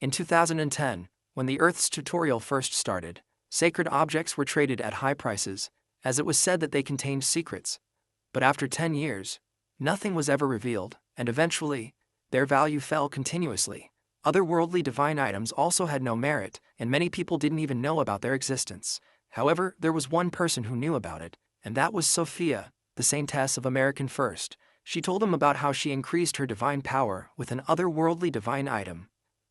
In 2010, when the Earth's tutorial first started, sacred objects were traded at high prices, as it was said that they contained secrets. But after 10 years, nothing was ever revealed, and eventually, their value fell continuously. Otherworldly divine items also had no merit, and many people didn't even know about their existence. However, there was one person who knew about it, and that was Sophia, the Saintess of American First. She told him about how she increased her divine power with an otherworldly divine item.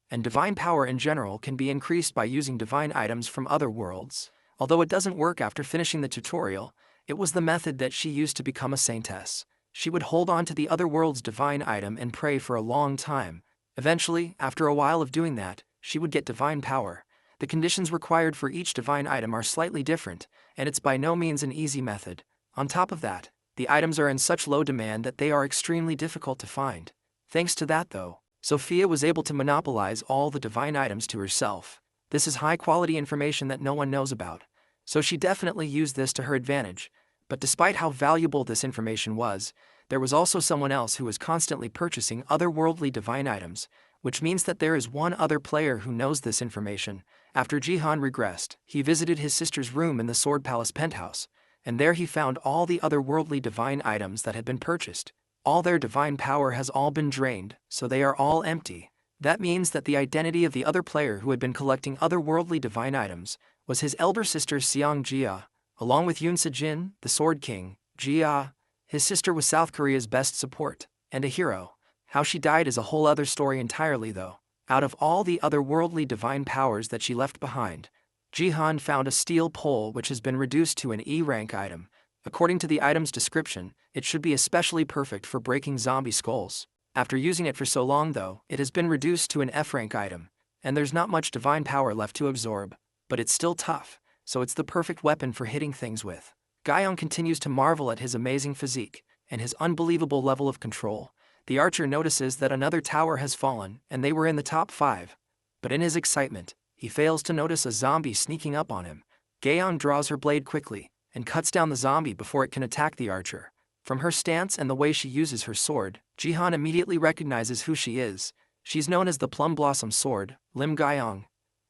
And divine power in general can be increased by using divine items from other worlds. Although it doesn't work after finishing the tutorial, it was the method that she used to become a saintess. She would hold on to the other world's divine item and pray for a long time. Eventually, after a while of doing that, she would get divine power. The conditions required for each divine item are slightly different, and it's by no means an easy method. On top of that, the items are in such low demand that they are extremely difficult to find. Thanks to that though, Sophia was able to monopolize all the divine items to herself. This is high-quality information that no one knows about, so she definitely used this to her advantage. But despite how valuable this information was, there was also someone else who was constantly purchasing otherworldly divine items, which means that there is one other player who knows this information. After Jihan regressed, he visited his sister's room in the Sword Palace penthouse, and there he found all the otherworldly divine items that had been purchased. All their divine power has all been drained, so they are all empty. That means that the identity of the other player who had been collecting otherworldly divine items was his elder sister Seong Jia, along with Yoon Se-jin, the Sword King. Jia, his sister, was South Korea's best support, and a hero. How she died is a whole other story entirely though. Out of all the otherworldly divine powers that she left behind, Jihan found a steel pole which has been reduced to an E-rank item. According to the item's description, it should be especially perfect for breaking zombie skulls. After using it for so long though, it has been reduced to an F-rank item, and there's not much divine power left to absorb, but it's still tough, so it's the perfect weapon for hitting things with. Gyeong continues to marvel at his amazing physique and his unbelievable level of control. The archer notices that another tower has fallen, and they were in the top 5. But in his excitement, he fails to notice a zombie sneaking up on him. Gyeong draws her blade quickly and cuts down the zombie before it can attack the archer. From her stance and the way she uses her sword, Jihan immediately recognizes who she is. She's known as the Plum Blossom Sword, Lim Gyeong,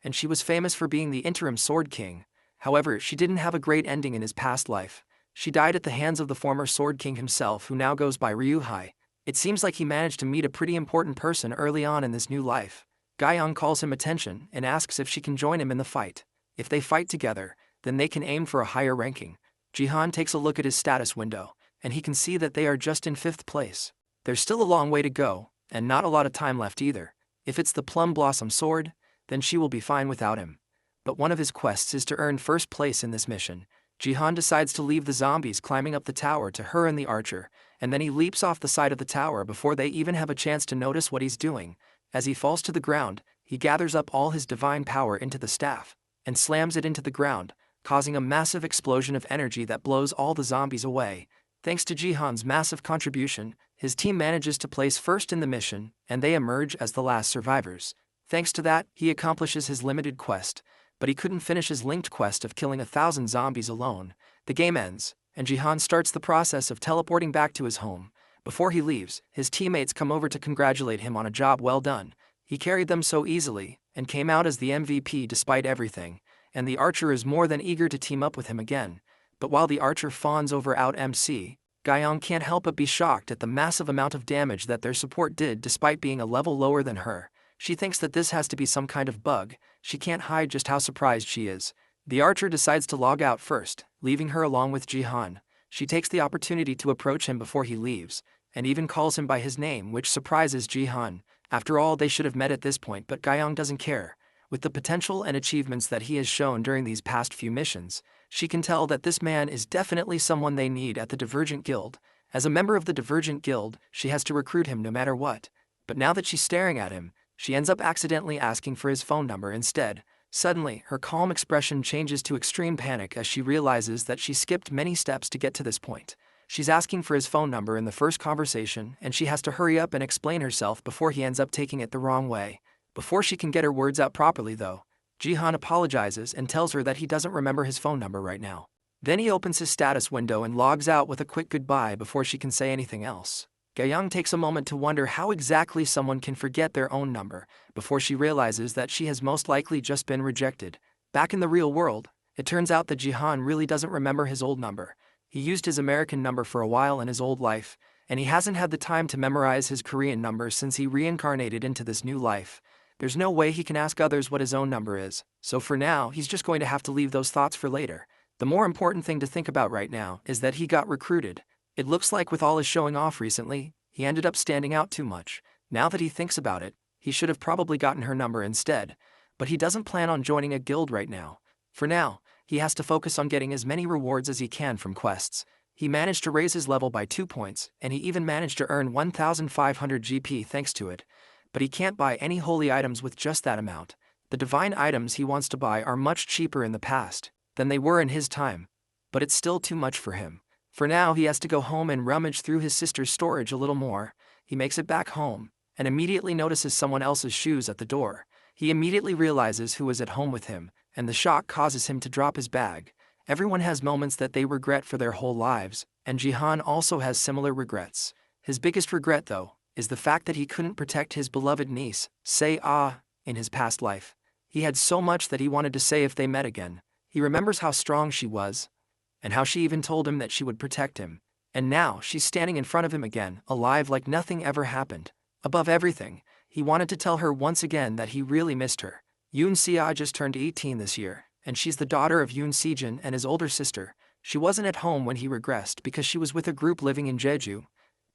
and she was famous for being the interim Sword King. However, she didn't have a great ending in his past life. She died at the hands of the former Sword King himself, who now goes by Ryuhai. It seems like he managed to meet a pretty important person early on in this new life. Gyeong calls him attention and asks if she can join him in the fight. If they fight together, then they can aim for a higher ranking. Jihan takes a look at his status window, and he can see that they are just in 5th place. There's still a long way to go, and not a lot of time left either. If it's the Plum Blossom Sword, then she will be fine without him. But one of his quests is to earn 1st place in this mission. Jihan decides to leave the zombies climbing up the tower to her and the archer, and then he leaps off the side of the tower before they even have a chance to notice what he's doing. As he falls to the ground, he gathers up all his divine power into the staff and slams it into the ground, causing a massive explosion of energy that blows all the zombies away. Thanks to Jihan's massive contribution, his team manages to place 1st in the mission, and they emerge as the last survivors. Thanks to that, he accomplishes his limited quest, but he couldn't finish his linked quest of killing 1,000 zombies alone. The game ends, and Jihan starts the process of teleporting back to his home. Before he leaves, his teammates come over to congratulate him on a job well done. He carried them so easily, and came out as the MVP despite everything, and the archer is more than eager to team up with him again. But while the archer fawns over out MC, Gyeong can't help but be shocked at the massive amount of damage that their support did despite being a level lower than her. She thinks that this has to be some kind of bug. She can't hide just how surprised she is. The archer decides to log out first, leaving her along with Jihan. She takes the opportunity to approach him before he leaves, and even calls him by his name, which surprises Jihan. After all, they should have met at this point, but Gyeong doesn't care. With the potential and achievements that he has shown during these past few missions, she can tell that this man is definitely someone they need at the Divergent Guild. As a member of the Divergent Guild, she has to recruit him no matter what. But now that she's staring at him, she ends up accidentally asking for his phone number instead. Suddenly, her calm expression changes to extreme panic as she realizes that she skipped many steps to get to this point. She's asking for his phone number in the first conversation, and she has to hurry up and explain herself before he ends up taking it the wrong way. Before she can get her words out properly though, Jihan apologizes and tells her that he doesn't remember his phone number right now. Then he opens his status window and logs out with a quick goodbye before she can say anything else. Gayoung takes a moment to wonder how exactly someone can forget their own number, before she realizes that she has most likely just been rejected. Back in the real world, it turns out that Jihan really doesn't remember his old number. He used his American number for a while in his old life, and he hasn't had the time to memorize his Korean number since he reincarnated into this new life. There's no way he can ask others what his own number is, so for now he's just going to have to leave those thoughts for later. The more important thing to think about right now is that he got recruited. It looks like with all his showing off recently, he ended up standing out too much. Now that he thinks about it, he should have probably gotten her number instead, but he doesn't plan on joining a guild right now. For now, he has to focus on getting as many rewards as he can from quests. He managed to raise his level by 2 points, and he even managed to earn 1,500 GP thanks to it. But he can't buy any holy items with just that amount. The divine items he wants to buy are much cheaper in the past than they were in his time, but it's still too much for him. For now, he has to go home and rummage through his sister's storage a little more. He makes it back home, and immediately notices someone else's shoes at the door. He immediately realizes who is at home with him, and the shock causes him to drop his bag. Everyone has moments that they regret for their whole lives, and Jihan also has similar regrets. His biggest regret, though, is the fact that he couldn't protect his beloved niece, Se-ah, in his past life. He had so much that he wanted to say if they met again. He remembers how strong she was, and how she even told him that she would protect him. And now she's standing in front of him again, alive like nothing ever happened. Above everything, he wanted to tell her once again that he really missed her. Yoon Se-ah just turned 18 this year, and she's the daughter of Yoon Se-jin and his older sister. She wasn't at home when he regressed because she was with a group living in Jeju,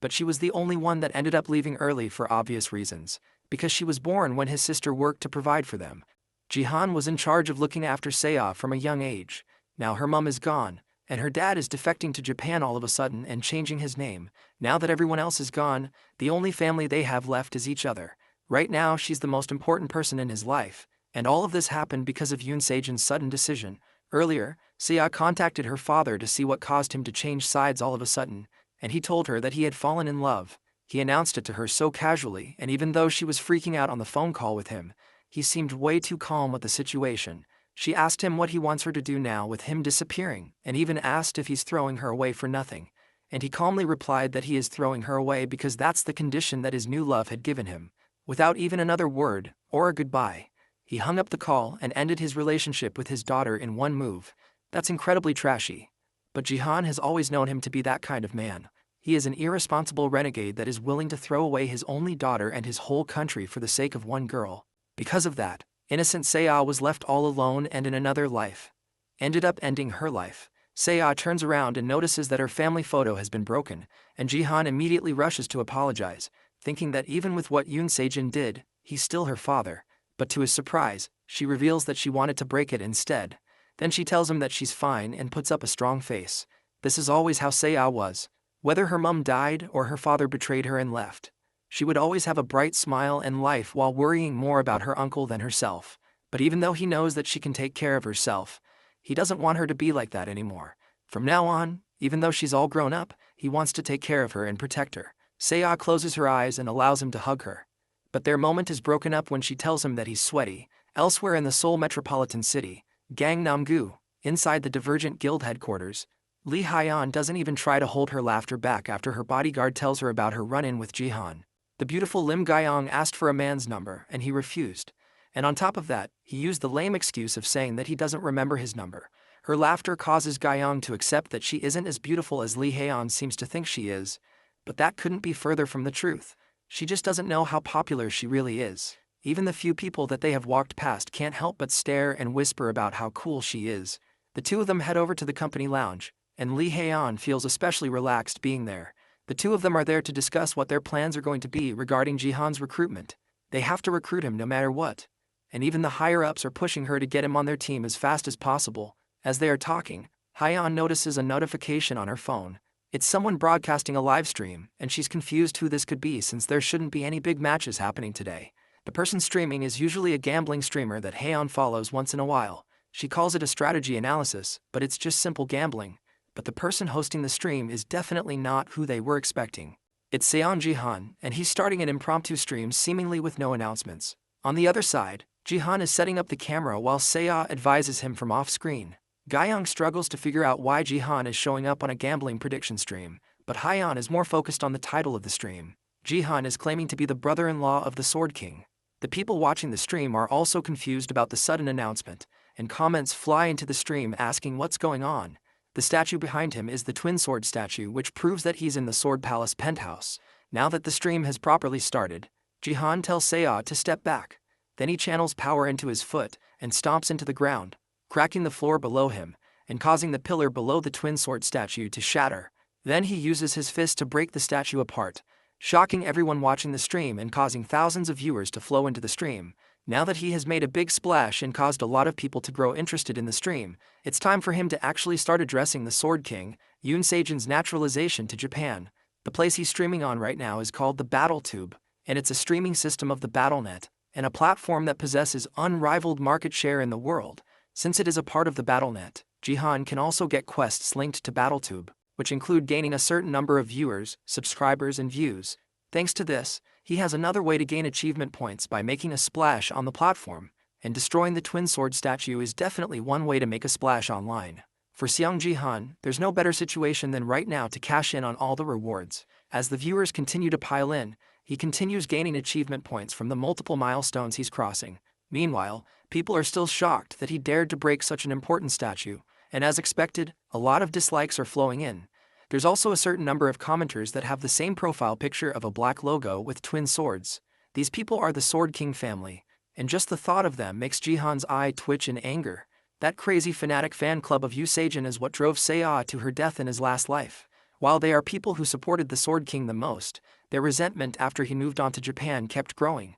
but she was the only one that ended up leaving early for obvious reasons, because she was born when his sister worked to provide for them. Jihan was in charge of looking after Se-ah from a young age. Now her mom is gone, and her dad is defecting to Japan all of a sudden and changing his name. Now that everyone else is gone, the only family they have left is each other. Right now she's the most important person in his life, and all of this happened because of Yoon Se-jin's sudden decision. Earlier, Se-ah contacted her father to see what caused him to change sides all of a sudden, and he told her that he had fallen in love. He announced it to her so casually, and even though she was freaking out on the phone call with him, he seemed way too calm with the situation. She asked him what he wants her to do now with him disappearing, and even asked if he's throwing her away for nothing. And he calmly replied that he is throwing her away because that's the condition that his new love had given him. Without even another word, or a goodbye, he hung up the call and ended his relationship with his daughter in one move. That's incredibly trashy. But Jihan has always known him to be that kind of man. He is an irresponsible renegade that is willing to throw away his only daughter and his whole country for the sake of one girl. Because of that, innocent Se-ah was left all alone and in another life. Ended up ending her life. Se-ah turns around and notices that her family photo has been broken, and Jihan immediately rushes to apologize, thinking that even with what Yoon Se-jin did, he's still her father. But to his surprise, she reveals that she wanted to break it instead. Then she tells him that she's fine and puts up a strong face. This is always how Se-ah was. Whether her mum died or her father betrayed her and left, she would always have a bright smile and life while worrying more about her uncle than herself. But even though he knows that she can take care of herself, he doesn't want her to be like that anymore. From now on, even though she's all grown up, he wants to take care of her and protect her. Se-ah closes her eyes and allows him to hug her. But their moment is broken up when she tells him that he's sweaty. Elsewhere in the Seoul metropolitan city, Gangnam-gu, inside the Divergent Guild headquarters, Lee Hyeon doesn't even try to hold her laughter back after her bodyguard tells her about her run-in with Jihan. The beautiful Lim Gyeong asked for a man's number and he refused. And on top of that, he used the lame excuse of saying that he doesn't remember his number. Her laughter causes Gyeong to accept that she isn't as beautiful as Lee Hyeon seems to think she is, but that couldn't be further from the truth. She just doesn't know how popular she really is. Even the few people that they have walked past can't help but stare and whisper about how cool she is. The two of them head over to the company lounge, and Lee Hyeon feels especially relaxed being there. The two of them are there to discuss what their plans are going to be regarding Jihan's recruitment. They have to recruit him no matter what. And even the higher-ups are pushing her to get him on their team as fast as possible. As they are talking, Hyeon notices a notification on her phone. It's someone broadcasting a live stream, and she's confused who this could be since there shouldn't be any big matches happening today. The person streaming is usually a gambling streamer that Hyeon follows once in a while. She calls it a strategy analysis, but it's just simple gambling. But the person hosting the stream is definitely not who they were expecting. It's Seon Jihan, and he's starting an impromptu stream seemingly with no announcements. On the other side, Jihan is setting up the camera while Se-ah advises him from off-screen. Gyeong struggles to figure out why Jihan is showing up on a gambling prediction stream. but Hyeon is more focused on the title of the stream. Jihan is claiming to be the brother-in-law of the Sword King. The people watching the stream are also confused about the sudden announcement, and comments fly into the stream asking what's going on. The statue behind him is the twin sword statue, which proves that he's in the Sword Palace penthouse. Now that the stream has properly started, Jihan tells Seo to step back. Then he channels power into his foot and stomps into the ground, cracking the floor below him and causing the pillar below the twin sword statue to shatter. Then he uses his fist to break the statue apart, shocking everyone watching the stream and causing thousands of viewers to flow into the stream. Now that he has made a big splash and caused a lot of people to grow interested in the stream, it's time for him to actually start addressing the Sword King, Yoon Sejin's naturalization to Japan. The place he's streaming on right now is called the BattleTube, and it's a streaming system of the BattleNet, and a platform that possesses unrivaled market share in the world. Since it is a part of the BattleNet, Jihan can also get quests linked to BattleTube, which include gaining a certain number of viewers, subscribers, and views. Thanks to this, he has another way to gain achievement points by making a splash on the platform, and destroying the twin sword statue is definitely one way to make a splash online. For Seong Jihan, there's no better situation than right now to cash in on all the rewards. As the viewers continue to pile in, he continues gaining achievement points from the multiple milestones he's crossing. Meanwhile, people are still shocked that he dared to break such an important statue, and as expected, a lot of dislikes are flowing in. There's also a certain number of commenters that have the same profile picture of a black logo with twin swords. These people are the Sword King family, and just the thought of them makes Jihan's eye twitch in anger. That crazy fanatic fan club of Yoon Sejin is what drove Seo to her death in his last life. While they are people who supported the Sword King the most, their resentment after he moved on to Japan kept growing.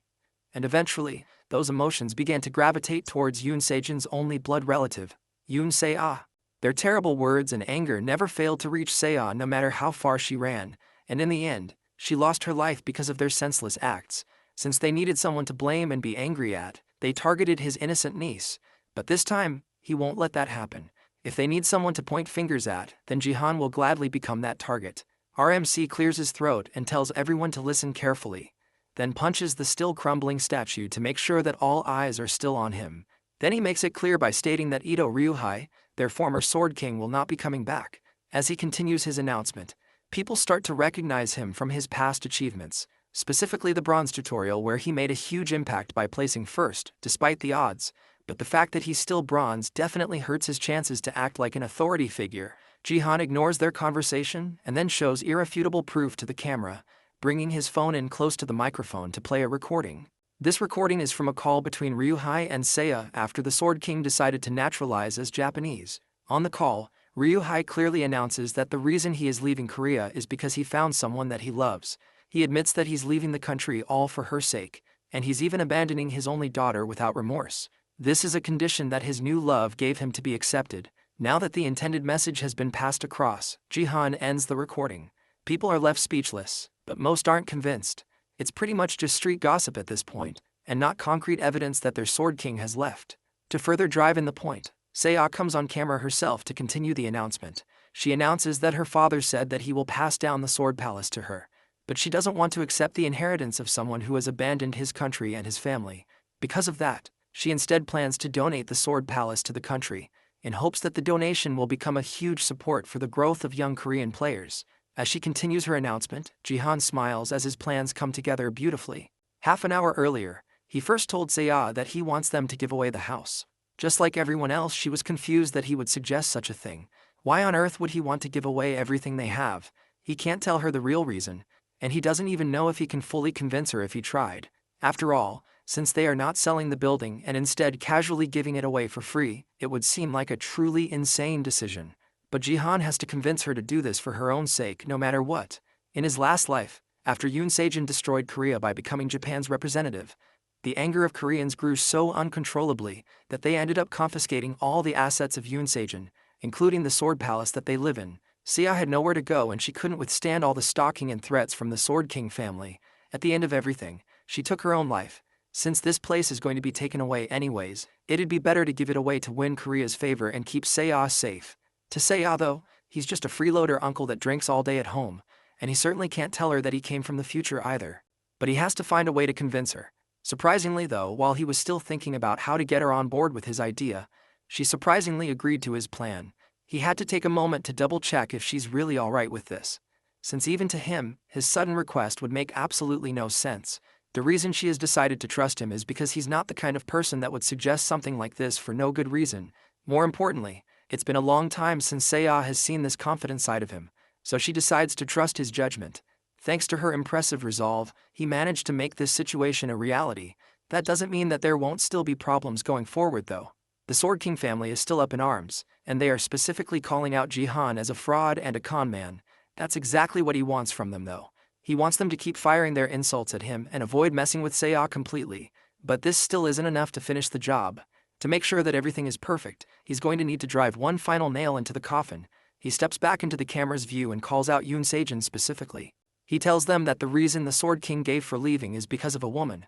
And eventually, those emotions began to gravitate towards Yoon Sejin's only blood relative, Yoon Seo. Their terrible words and anger never failed to reach Seo no matter how far she ran, and in the end, she lost her life because of their senseless acts. Since they needed someone to blame and be angry at, they targeted his innocent niece. But this time, he won't let that happen. If they need someone to point fingers at, then Jihan will gladly become that target. RMC clears his throat and tells everyone to listen carefully, then punches the still crumbling statue to make sure that all eyes are still on him. Then he makes it clear by stating that Ito Ryuhei, their former Sword King, will not be coming back. As he continues his announcement, people start to recognize him from his past achievements, specifically the bronze tutorial where he made a huge impact by placing first, despite the odds. But the fact that he's still bronze definitely hurts his chances to act like an authority figure. Jihan ignores their conversation and then shows irrefutable proof to the camera, bringing his phone in close to the microphone to play a recording. This recording is from a call between Ryuhei and Seo after the Sword King decided to naturalize as Japanese. On the call, Ryuhei clearly announces that the reason he is leaving Korea is because he found someone that he loves. He admits that he's leaving the country all for her sake, and he's even abandoning his only daughter without remorse. This is a condition that his new love gave him to be accepted. Now that the intended message has been passed across, Jihan ends the recording. People are left speechless, but most aren't convinced. It's pretty much just street gossip at this point, and not concrete evidence that their Sword King has left. To further drive in the point, Seo comes on camera herself to continue the announcement. She announces that her father said that he will pass down the Sword Palace to her, but she doesn't want to accept the inheritance of someone who has abandoned his country and his family. Because of that, she instead plans to donate the Sword Palace to the country, in hopes that the donation will become a huge support for the growth of young Korean players. As she continues her announcement, Jihan smiles as his plans come together beautifully. Half an hour earlier, he first told Seo that he wants them to give away the house. Just like everyone else, she was confused that he would suggest such a thing. Why on earth would he want to give away everything they have? He can't tell her the real reason, and he doesn't even know if he can fully convince her if he tried. After all, since they are not selling the building and instead casually giving it away for free, it would seem like a truly insane decision. But Jihan has to convince her to do this for her own sake no matter what. In his last life, after Yoon Sejin destroyed Korea by becoming Japan's representative, the anger of Koreans grew so uncontrollably that they ended up confiscating all the assets of Yoon Sejin, including the Sword Palace that they live in. Seo had nowhere to go and she couldn't withstand all the stalking and threats from the Sword King family. At the end of everything, she took her own life. Since this place is going to be taken away anyways, it'd be better to give it away to win Korea's favor and keep Seo safe. To Seo though, he's just a freeloader uncle that drinks all day at home, and he certainly can't tell her that he came from the future either. But he has to find a way to convince her. Surprisingly though, while he was still thinking about how to get her on board with his idea, she surprisingly agreed to his plan. He had to take a moment to double check if she's really alright with this. since even to him, his sudden request would make absolutely no sense. The reason she has decided to trust him is because he's not the kind of person that would suggest something like this for no good reason. More importantly, it's been a long time since Seiya has seen this confident side of him, so she decides to trust his judgment. Thanks to her impressive resolve, he managed to make this situation a reality. That doesn't mean that there won't still be problems going forward though. The Sword King family is still up in arms, and they are specifically calling out Jihan as a fraud and a con man. That's exactly what he wants from them though. He wants them to keep firing their insults at him and avoid messing with Seiya completely. But this still isn't enough to finish the job. To make sure that everything is perfect, he's going to need to drive one final nail into the coffin. He steps back into the camera's view and calls out Yoon Sejin specifically. He tells them that the reason the Sword King gave for leaving is because of a woman.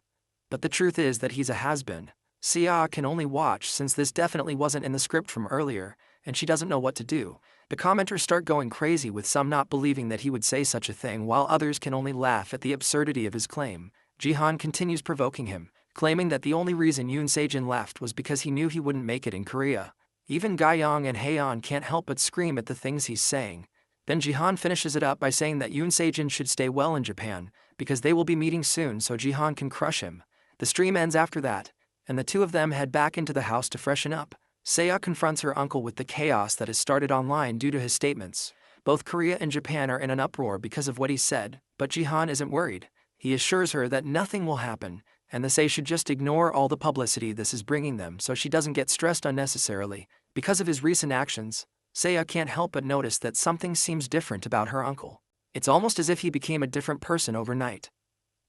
But the truth is that he's a has-been. Seiya can only watch since this definitely wasn't in the script from earlier, and she doesn't know what to do. The commenters start going crazy, with some not believing that he would say such a thing while others can only laugh at the absurdity of his claim. Jihan continues provoking him, claiming that the only reason Yoon Sejin left was because he knew he wouldn't make it in Korea. Even Gaeyong and Haeyeon can't help but scream at the things he's saying. Then Jihan finishes it up by saying that Yoon Sejin should stay well in Japan, because they will be meeting soon so Jihan can crush him. The stream ends after that, and the two of them head back into the house to freshen up. Seiya confronts her uncle with the chaos that has started online due to his statements. Both Korea and Japan are in an uproar because of what he said, but Jihan isn't worried. He assures her that nothing will happen, and they should just ignore all the publicity this is bringing them so she doesn't get stressed unnecessarily. Because of his recent actions, Seiya can't help but notice that something seems different about her uncle. It's almost as if he became a different person overnight.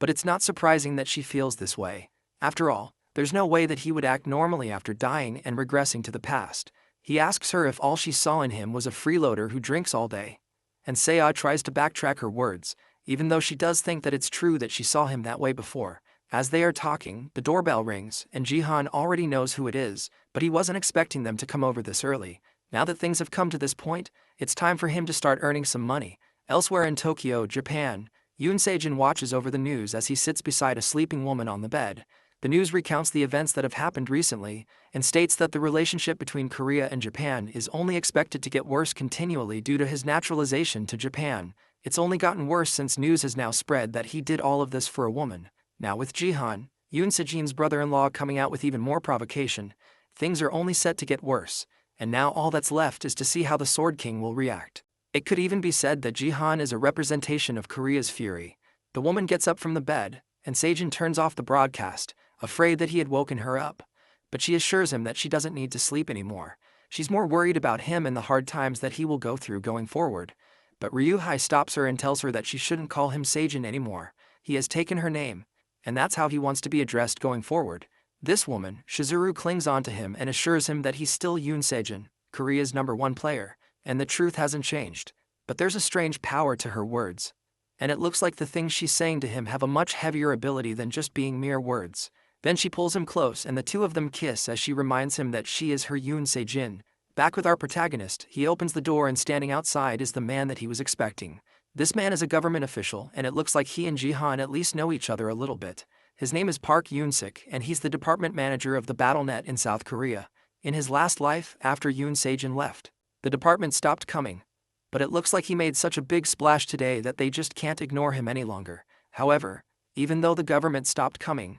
But it's not surprising that she feels this way. After all, there's no way that he would act normally after dying and regressing to the past. He asks her if all she saw in him was a freeloader who drinks all day. And Seiya tries to backtrack her words, even though she does think that it's true that she saw him that way before. As they are talking, the doorbell rings, and Jihan already knows who it is, but he wasn't expecting them to come over this early. Now that things have come to this point, it's time for him to start earning some money. Elsewhere in Tokyo, Japan, Yoon Sejin watches over the news as he sits beside a sleeping woman on the bed. The news recounts the events that have happened recently and states that the relationship between Korea and Japan is only expected to get worse continually due to his naturalization to Japan. It's only gotten worse since news has now spread that he did all of this for a woman. Now with Jihan, Yoon Sejin's brother-in-law, coming out with even more provocation, things are only set to get worse, and now all that's left is to see how the Sword King will react. It could even be said that Jihan is a representation of Korea's fury. The woman gets up from the bed, and Sejin turns off the broadcast, afraid that he had woken her up. But she assures him that she doesn't need to sleep anymore. She's more worried about him and the hard times that he will go through going forward. But Ryuhei stops her and tells her that she shouldn't call him Sejin anymore. He has taken her name, and that's how he wants to be addressed going forward. This woman, Shizuru, clings on to him and assures him that he's still Yoon Sejin, Korea's #1 player, and the truth hasn't changed. But there's a strange power to her words, and it looks like the things she's saying to him have a much heavier ability than just being mere words. Then she pulls him close and the two of them kiss as she reminds him that she is her Yoon Sejin. Back with our protagonist, he opens the door and standing outside is the man that he was expecting. This man is a government official, and it looks like he and Jihan at least know each other a little bit. His name is Park Yoon-sik, and he's the department manager of the BattleNet in South Korea. In his last life, after Yoon Sejin left, the department stopped coming. But it looks like he made such a big splash today that they just can't ignore him any longer. However, even though the government stopped coming,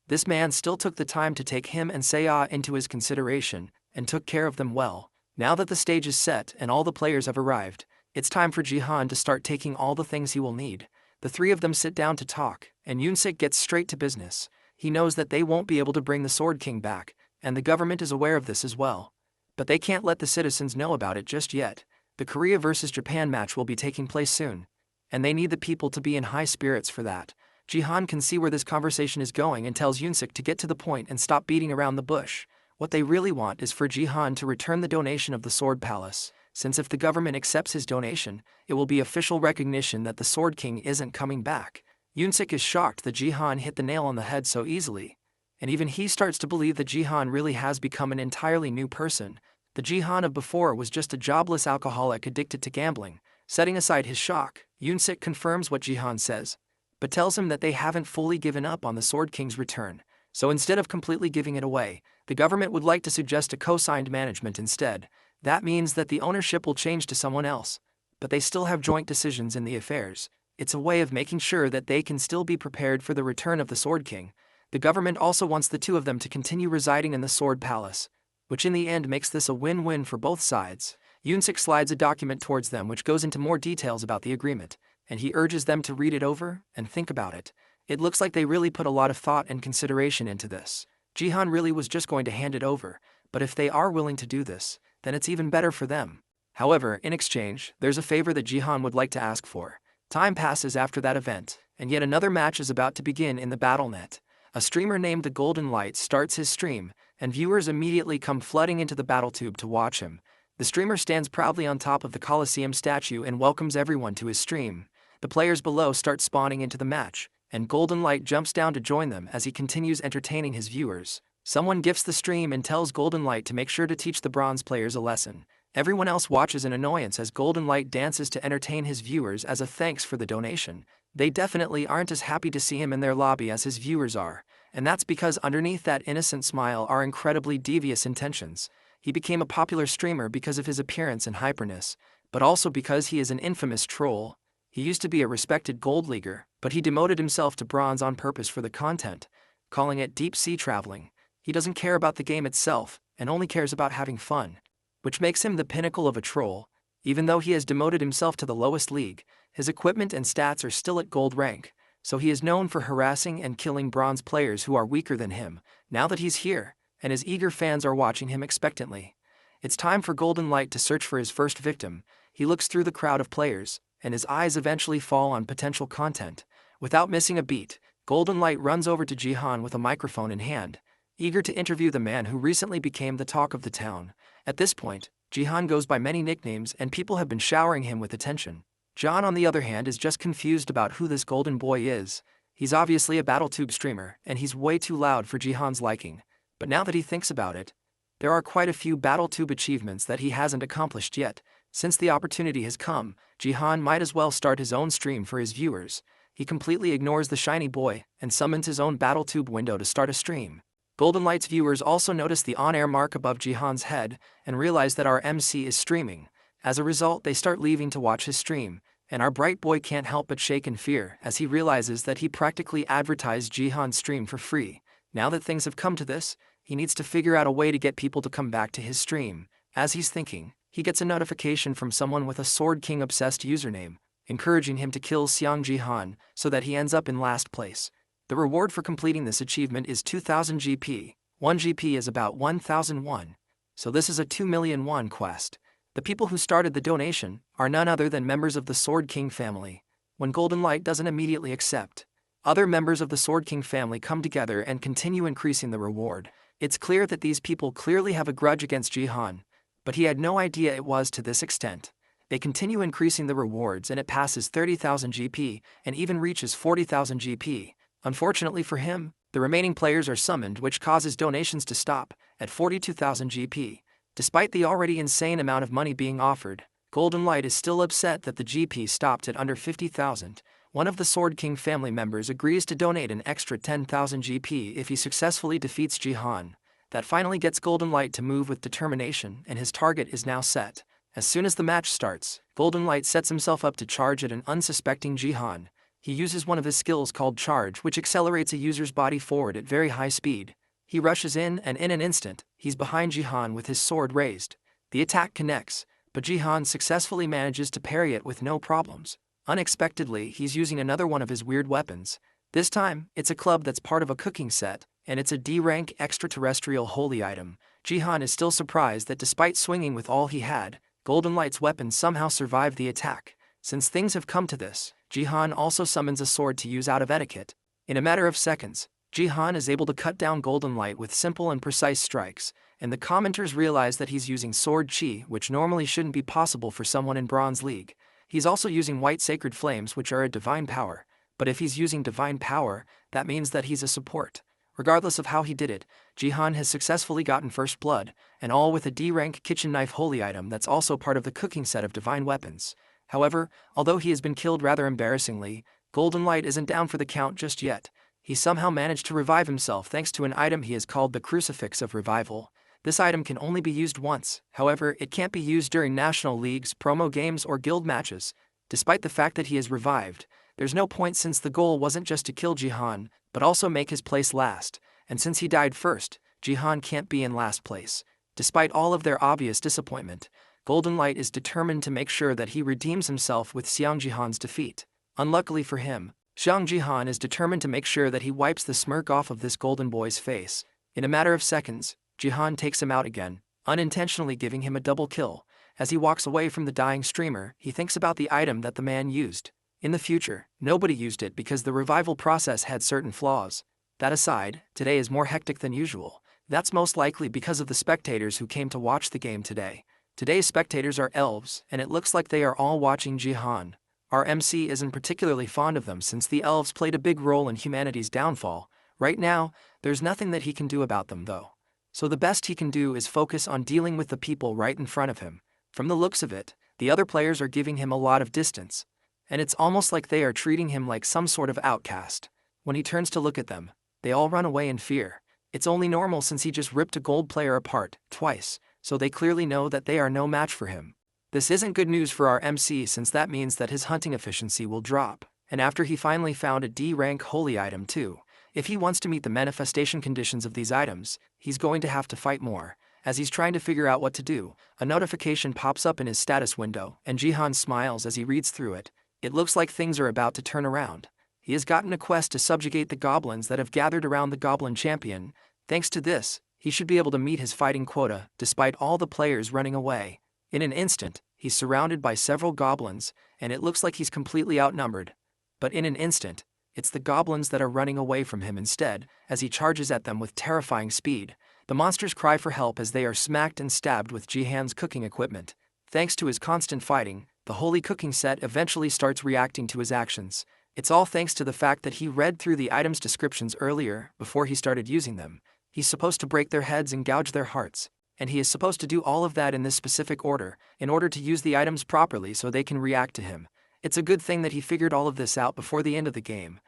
this man still took the time to take him and Seiya into his consideration, and took care of them well. Now that the stage is set and all the players have arrived, it's time for Jihan to start taking all the things he will need. The three of them sit down to talk, and Yoon-sik gets straight to business. He knows that they won't be able to bring the Sword King back, and the government is aware of this as well. But they can't let the citizens know about it just yet. The Korea vs Japan match will be taking place soon, and they need the people to be in high spirits for that. Jihan can see where this conversation is going and tells Yoon-sik to get to the point and stop beating around the bush. What they really want is for Jihan to return the donation of the Sword Palace, since if the government accepts his donation, it will be official recognition that the Sword King isn't coming back. Yoon-sik is shocked that Jihan hit the nail on the head so easily, and even he starts to believe that Jihan really has become an entirely new person. The Jihan of before was just a jobless alcoholic addicted to gambling. Setting aside his shock, Yoon-sik confirms what Jihan says, but tells him that they haven't fully given up on the Sword King's return. So instead of completely giving it away, the government would like to suggest a co-signed management instead. That means that the ownership will change to someone else. but they still have joint decisions in the affairs. It's a way of making sure that they can still be prepared for the return of the Sword King. The government also wants the two of them to continue residing in the Sword Palace, which in the end makes this a win-win for both sides. Yoon-sik slides a document towards them which goes into more details about the agreement, and he urges them to read it over and think about it. It looks like they really put a lot of thought and consideration into this. Jihan really was just going to hand it over, but if they are willing to do this, then it's even better for them. However, in exchange, there's a favor that Jihan would like to ask for. Time passes after that event, and yet another match is about to begin in the BattleNet. A streamer named the Golden Light starts his stream, and viewers immediately come flooding into the BattleTube to watch him. The streamer stands proudly on top of the Colosseum statue and welcomes everyone to his stream. The players below start spawning into the match, and Golden Light jumps down to join them as he continues entertaining his viewers. Someone gifts the stream and tells Golden Light to make sure to teach the bronze players a lesson. Everyone else watches in annoyance as Golden Light dances to entertain his viewers as a thanks for the donation. They definitely aren't as happy to see him in their lobby as his viewers are, and that's because underneath that innocent smile are incredibly devious intentions. He became a popular streamer because of his appearance and hyperness, but also because he is an infamous troll. He used to be a respected gold leaguer, but he demoted himself to bronze on purpose for the content, calling it deep sea traveling. He doesn't care about the game itself, and only cares about having fun, which makes him the pinnacle of a troll. Even though he has demoted himself to the lowest league, his equipment and stats are still at gold rank, so he is known for harassing and killing bronze players who are weaker than him. Now that he's here, and his eager fans are watching him expectantly, it's time for Golden Light to search for his first victim. He looks through the crowd of players, and his eyes eventually fall on potential content. Without missing a beat, Golden Light runs over to Jihan with a microphone in hand, eager to interview the man who recently became the talk of the town. At this point, Jihan goes by many nicknames and people have been showering him with attention. John, on the other hand, is just confused about who this golden boy is. He's obviously a BattleTube streamer, and he's way too loud for Jihan's liking. But now that he thinks about it, there are quite a few BattleTube achievements that he hasn't accomplished yet. Since the opportunity has come, Jihan might as well start his own stream for his viewers. He completely ignores the shiny boy and summons his own BattleTube window to start a stream. Golden Light's viewers also notice the on-air mark above Jihan's head and realize that our MC is streaming. As a result, they start leaving to watch his stream, and our bright boy can't help but shake in fear as he realizes that he practically advertised Jihan's stream for free. Now that things have come to this, he needs to figure out a way to get people to come back to his stream. As he's thinking, he gets a notification from someone with a Sword King obsessed username, encouraging him to kill Xiang Jihan so that he ends up in last place. The reward for completing this achievement is 2,000 GP. 1 GP is about 1,001, so this is a 2 million won quest. The people who started the donation are none other than members of the Sword King family. When Golden Light doesn't immediately accept, other members of the Sword King family come together and continue increasing the reward. It's clear that these people clearly have a grudge against Jihan, but he had no idea it was to this extent. They continue increasing the rewards and it passes 30,000 GP and even reaches 40,000 GP. Unfortunately for him, the remaining players are summoned, which causes donations to stop at 42,000 GP. Despite the already insane amount of money being offered, Golden Light is still upset that the GP stopped at under 50,000. One of the Sword King family members agrees to donate an extra 10,000 GP if he successfully defeats Jihan. That finally gets Golden Light to move with determination, and his target is now set. As soon as the match starts, Golden Light sets himself up to charge at an unsuspecting Jihan. He uses one of his skills called Charge, which accelerates a user's body forward at very high speed. He rushes in, and in an instant, he's behind Jihan with his sword raised. The attack connects, but Jihan successfully manages to parry it with no problems. Unexpectedly, he's using another one of his weird weapons. This time, it's a club that's part of a cooking set, and it's a D-rank extraterrestrial holy item. Jihan is still surprised that despite swinging with all he had, Golden Light's weapon somehow survived the attack. Since things have come to this, Jihan also summons a sword to use out of etiquette. In a matter of seconds, Jihan is able to cut down Golden Light with simple and precise strikes, and the commenters realize that he's using Sword Chi, which normally shouldn't be possible for someone in Bronze League. He's also using White Sacred Flames, which are a divine power, but if he's using divine power, that means that he's a support. Regardless of how he did it, Jihan has successfully gotten first blood, and all with a D-rank kitchen knife holy item that's also part of the cooking set of divine weapons. However, although he has been killed rather embarrassingly, Golden Light isn't down for the count just yet. He somehow managed to revive himself thanks to an item he has called the Crucifix of Revival. This item can only be used once, however, it can't be used during national leagues, promo games, or guild matches. Despite the fact that he is revived, there's no point since the goal wasn't just to kill Jihan, but also make his place last, and since he died first, Jihan can't be in last place. Despite all of their obvious disappointment, Golden Light is determined to make sure that he redeems himself with Xiang Jihan's defeat. Unluckily for him, Xiang Jihan is determined to make sure that he wipes the smirk off of this golden boy's face. In a matter of seconds, Jihan takes him out again, unintentionally giving him a double kill. As he walks away from the dying streamer, he thinks about the item that the man used. In the future, nobody used it because the revival process had certain flaws. That aside, today is more hectic than usual. That's most likely because of the spectators who came to watch the game today. Today's spectators are elves, and it looks like they are all watching Jihan. Our MC isn't particularly fond of them since the elves played a big role in humanity's downfall. Right now, there's nothing that he can do about them though. So the best he can do is focus on dealing with the people right in front of him. From the looks of it, the other players are giving him a lot of distance, and it's almost like they are treating him like some sort of outcast. When he turns to look at them, they all run away in fear. It's only normal since he just ripped a gold player apart twice, so they clearly know that they are no match for him. This isn't good news for our MC since that means that his hunting efficiency will drop, and after he finally found a D-rank holy item too, if he wants to meet the manifestation conditions of these items, he's going to have to fight more. As he's trying to figure out what to do, a notification pops up in his status window, and Jihan smiles as he reads through it. It looks like things are about to turn around. He has gotten a quest to subjugate the goblins that have gathered around the goblin champion. Thanks to this, he should be able to meet his fighting quota, despite all the players running away. In an instant, he's surrounded by several goblins, and it looks like he's completely outnumbered. But in an instant, it's the goblins that are running away from him instead, as he charges at them with terrifying speed. The monsters cry for help as they are smacked and stabbed with Jihan's cooking equipment. Thanks to his constant fighting, the holy cooking set eventually starts reacting to his actions. It's all thanks to the fact that he read through the items' descriptions earlier, before he started using them. He's supposed to break their heads and gouge their hearts, and he is supposed to do all of that in this specific order, in order to use the items properly so they can react to him. It's a good thing that he figured all of this out before the end of the game.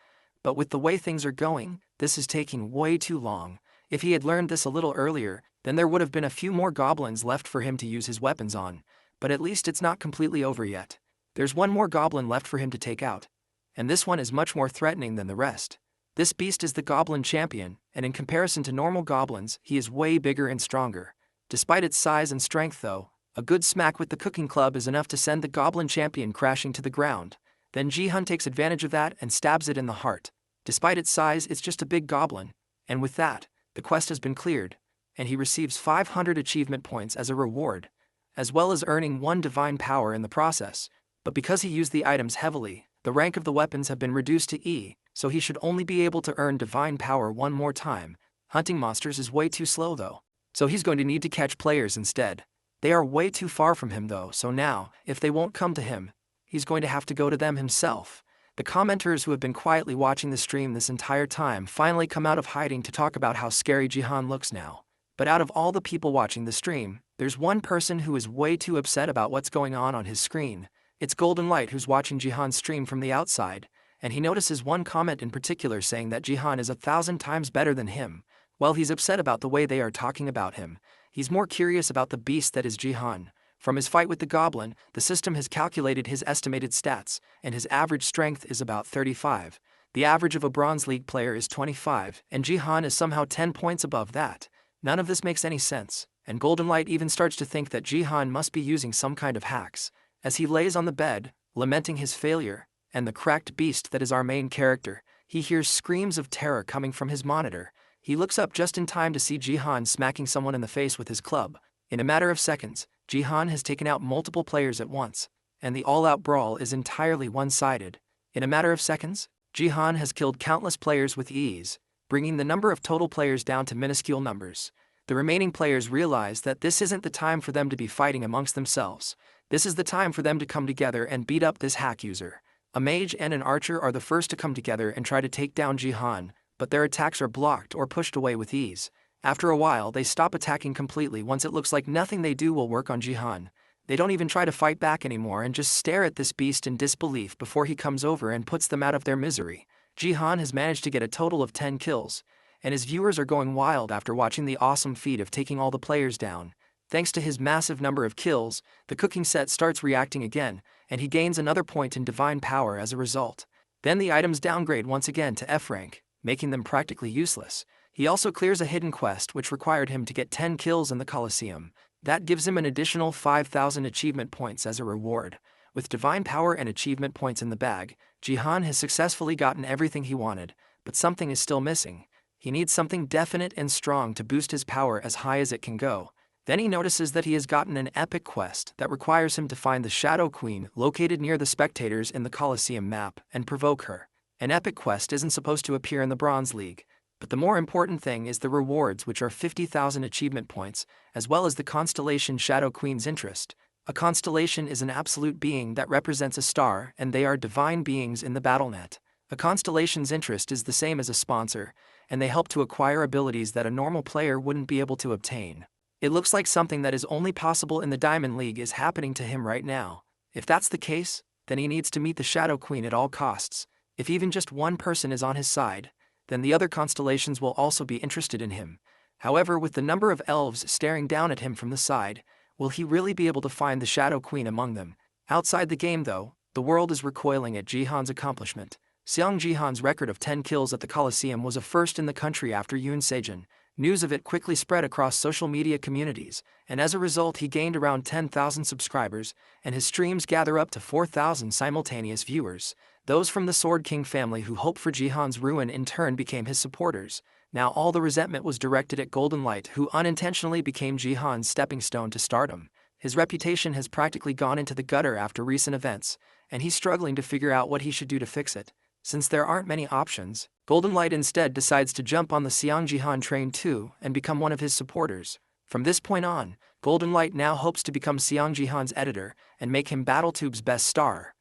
But with the way things are going, this is taking way too long. If he had learned this a little earlier, then there would have been a few more goblins left for him to use his weapons on. But at least it's not completely over yet. There's one more goblin left for him to take out. And this one is much more threatening than the rest. This beast is the goblin champion, and in comparison to normal goblins, he is way bigger and stronger. Despite its size and strength though, a good smack with the cooking club is enough to send the goblin champion crashing to the ground. Then Jihan takes advantage of that and stabs it in the heart. Despite its size, it's just a big goblin. And with that, the quest has been cleared, and he receives 500 achievement points as a reward, as well as earning 1 divine power in the process. But because he used the items heavily, the rank of the weapons have been reduced to E, so he should only be able to earn divine power 1 more time. Hunting monsters is way too slow though, so he's going to need to catch players instead. They are way too far from him though, so now, if they won't come to him, he's going to have to go to them himself. The commenters who have been quietly watching the stream this entire time finally come out of hiding to talk about how scary Jihan looks now. But out of all the people watching the stream, there's one person who is way too upset about what's going on his screen. It's Golden Light who's watching Jihan's stream from the outside, and he notices one comment in particular saying that Jihan is 1,000 times better than him. While he's upset about the way they are talking about him, he's more curious about the beast that is Jihan. From his fight with the goblin, the system has calculated his estimated stats, and his average strength is about 35. The average of a Bronze League player is 25, and Jihan is somehow 10 points above that. None of this makes any sense, and Golden Light even starts to think that Jihan must be using some kind of hacks. As he lays on the bed, lamenting his failure, and the cracked beast that is our main character, he hears screams of terror coming from his monitor. He looks up just in time to see Jihan smacking someone in the face with his club. In a matter of seconds, Jihan has taken out multiple players at once, and the all-out brawl is entirely one-sided. In a matter of seconds, Jihan has killed countless players with ease, bringing the number of total players down to minuscule numbers. The remaining players realize that this isn't the time for them to be fighting amongst themselves. This is the time for them to come together and beat up this hack user. A mage and an archer are the first to come together and try to take down Jihan, but their attacks are blocked or pushed away with ease. After a while, they stop attacking completely once it looks like nothing they do will work on Jihan. They don't even try to fight back anymore and just stare at this beast in disbelief before he comes over and puts them out of their misery. Jihan has managed to get a total of 10 kills, and his viewers are going wild after watching the awesome feat of taking all the players down. Thanks to his massive number of kills, the cooking set starts reacting again, and he gains another point in divine power as a result. Then the items downgrade once again to F rank, making them practically useless. He also clears a hidden quest which required him to get 10 kills in the Colosseum. That gives him an additional 5,000 achievement points as a reward. With divine power and achievement points in the bag, Jihan has successfully gotten everything he wanted, but something is still missing. He needs something definite and strong to boost his power as high as it can go. Then he notices that he has gotten an epic quest that requires him to find the Shadow Queen located near the spectators in the Colosseum map and provoke her. An epic quest isn't supposed to appear in the Bronze League, but the more important thing is the rewards, which are 50,000 achievement points, as well as the constellation Shadow Queen's interest. A constellation is an absolute being that represents a star, and they are divine beings in the BattleNet. A constellation's interest is the same as a sponsor, and they help to acquire abilities that a normal player wouldn't be able to obtain. It looks like something that is only possible in the Diamond League is happening to him right now. If that's the case, then he needs to meet the Shadow Queen at all costs. If even just one person is on his side, then the other constellations will also be interested in him. However, with the number of elves staring down at him from the side, will he really be able to find the Shadow Queen among them? Outside the game though, the world is recoiling at Jihan's accomplishment. Seong Jihan's record of 10 kills at the Colosseum was a first in the country after Yoon Sejin. News of it quickly spread across social media communities, and as a result he gained around 10,000 subscribers, and his streams gather up to 4,000 simultaneous viewers. Those from the Sword King family who hoped for Jihan's ruin in turn became his supporters. Now all the resentment was directed at Golden Light, who unintentionally became Jihan's stepping stone to stardom. His reputation has practically gone into the gutter after recent events, and he's struggling to figure out what he should do to fix it. Since there aren't many options, Golden Light instead decides to jump on the Seong Jihan train too and become one of his supporters. From this point on, Golden Light now hopes to become Seong Jihan's editor and make him BattleTube's best star.